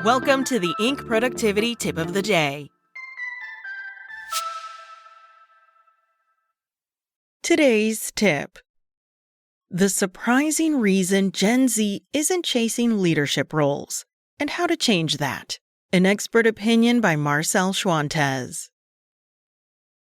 Welcome to the Inc. Productivity Tip of the Day. Today's tip: the surprising reason Gen Z isn't chasing leadership roles, and how to change that. An expert opinion by Marcel Schwantes.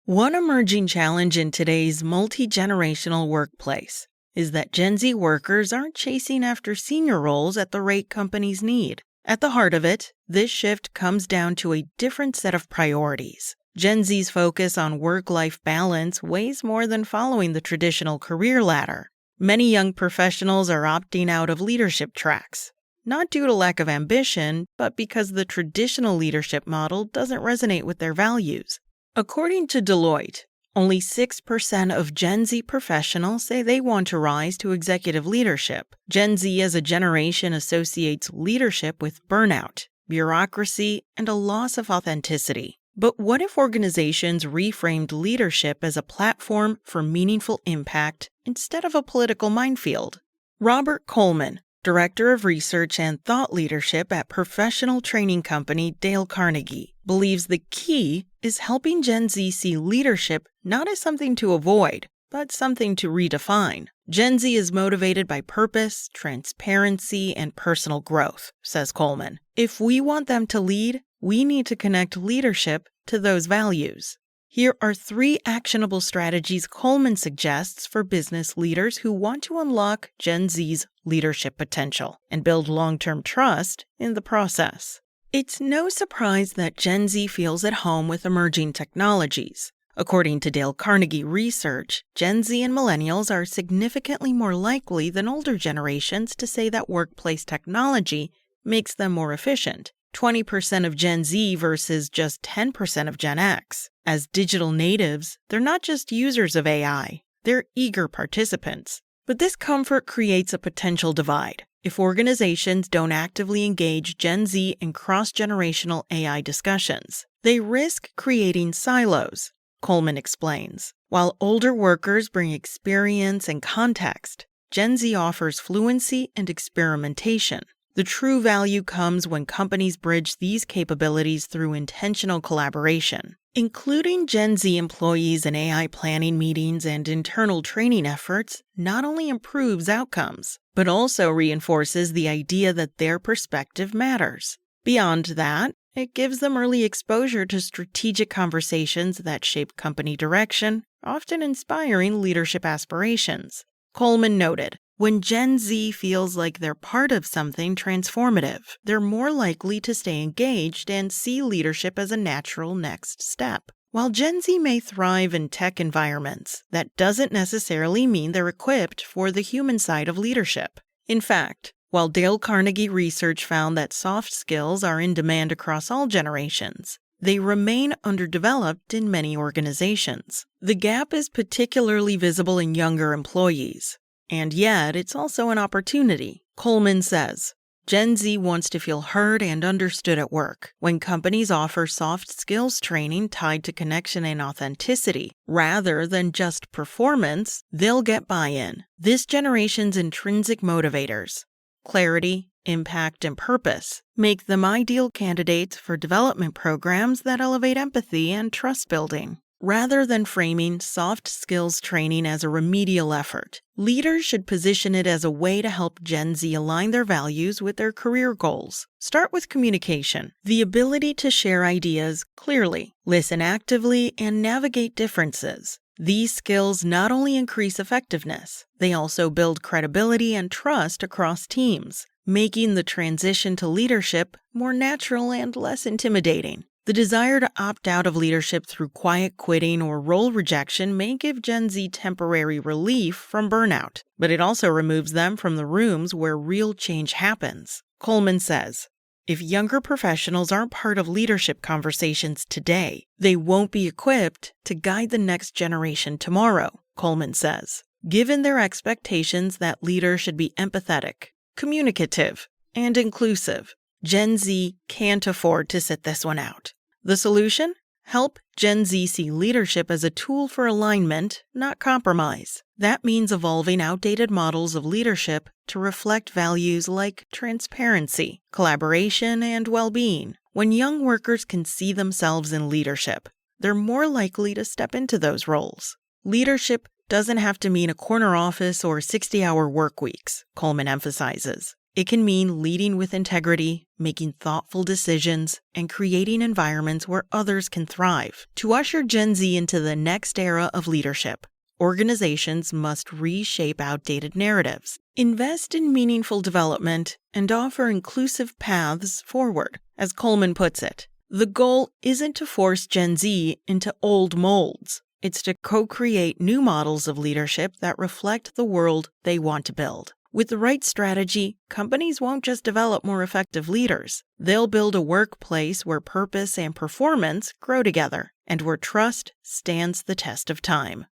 One emerging challenge in today's multi-generational workplace is that Gen Z workers aren't chasing after senior roles at the rate companies need. At the heart of it, this shift comes down to a different set of priorities. Gen Z's focus on work-life balance weighs more than following the traditional career ladder. Many young professionals are opting out of leadership tracks, not due to lack of ambition, but because the traditional leadership model doesn't resonate with their values. According to Deloitte, only 6% of Gen Z professionals say they want to rise to executive leadership. Gen Z as a generation associates leadership with burnout, bureaucracy, and a loss of authenticity. But what if organizations reframed leadership as a platform for meaningful impact instead of a political minefield? Robert Coleman, Director of Research and Thought Leadership at professional training company Dale Carnegie, believes the key is helping Gen Z see leadership not as something to avoid, but something to redefine. Gen Z is motivated by purpose, transparency, and personal growth, says Coleman. If we want them to lead, we need to connect leadership to those values. Here are 3 actionable strategies Coleman suggests for business leaders who want to unlock Gen Z's leadership potential and build long-term trust in the process. It's no surprise that Gen Z feels at home with emerging technologies. According to Dale Carnegie research, Gen Z and millennials are significantly more likely than older generations to say that workplace technology makes them more efficient. 20% of Gen Z versus just 10% of Gen X. As digital natives, they're not just users of AI, they're eager participants. But this comfort creates a potential divide. If organizations don't actively engage Gen Z in cross-generational AI discussions, they risk creating silos, Coleman explains. While older workers bring experience and context, Gen Z offers fluency and experimentation. The true value comes when companies bridge these capabilities through intentional collaboration. Including Gen Z employees in AI planning meetings and internal training efforts not only improves outcomes, but also reinforces the idea that their perspective matters. Beyond that, it gives them early exposure to strategic conversations that shape company direction, often inspiring leadership aspirations. Coleman noted, when Gen Z feels like they're part of something transformative, they're more likely to stay engaged and see leadership as a natural next step. While Gen Z may thrive in tech environments, that doesn't necessarily mean they're equipped for the human side of leadership. In fact, while Dale Carnegie research found that soft skills are in demand across all generations, they remain underdeveloped in many organizations. The gap is particularly visible in younger employees. And yet, it's also an opportunity. Coleman says, Gen Z wants to feel heard and understood at work. When companies offer soft skills training tied to connection and authenticity, rather than just performance, they'll get buy-in. This generation's intrinsic motivators, clarity, impact, and purpose, make them ideal candidates for development programs that elevate empathy and trust building. Rather than framing soft skills training as a remedial effort, leaders should position it as a way to help Gen Z align their values with their career goals. Start with communication, the ability to share ideas clearly, listen actively, and navigate differences. These skills not only increase effectiveness, they also build credibility and trust across teams, making the transition to leadership more natural and less intimidating. The desire to opt out of leadership through quiet quitting or role rejection may give Gen Z temporary relief from burnout, but it also removes them from the rooms where real change happens. Coleman says, if younger professionals aren't part of leadership conversations today, they won't be equipped to guide the next generation tomorrow, Coleman says. Given their expectations that leaders should be empathetic, communicative, and inclusive, Gen Z can't afford to sit this one out. The solution? Help Gen Z see leadership as a tool for alignment, not compromise. That means evolving outdated models of leadership to reflect values like transparency, collaboration, and well-being. When young workers can see themselves in leadership, they're more likely to step into those roles. Leadership doesn't have to mean a corner office or 60-hour work weeks, Coleman emphasizes. It can mean leading with integrity, making thoughtful decisions, and creating environments where others can thrive. To usher Gen Z into the next era of leadership, organizations must reshape outdated narratives, invest in meaningful development, and offer inclusive paths forward. As Coleman puts it, the goal isn't to force Gen Z into old molds. It's to co-create new models of leadership that reflect the world they want to build. With the right strategy, companies won't just develop more effective leaders. They'll build a workplace where purpose and performance grow together, and where trust stands the test of time.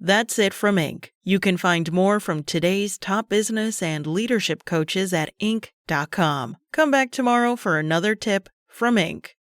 That's it from Inc. You can find more from today's top business and leadership coaches at Inc.com. Come back tomorrow for another tip from Inc.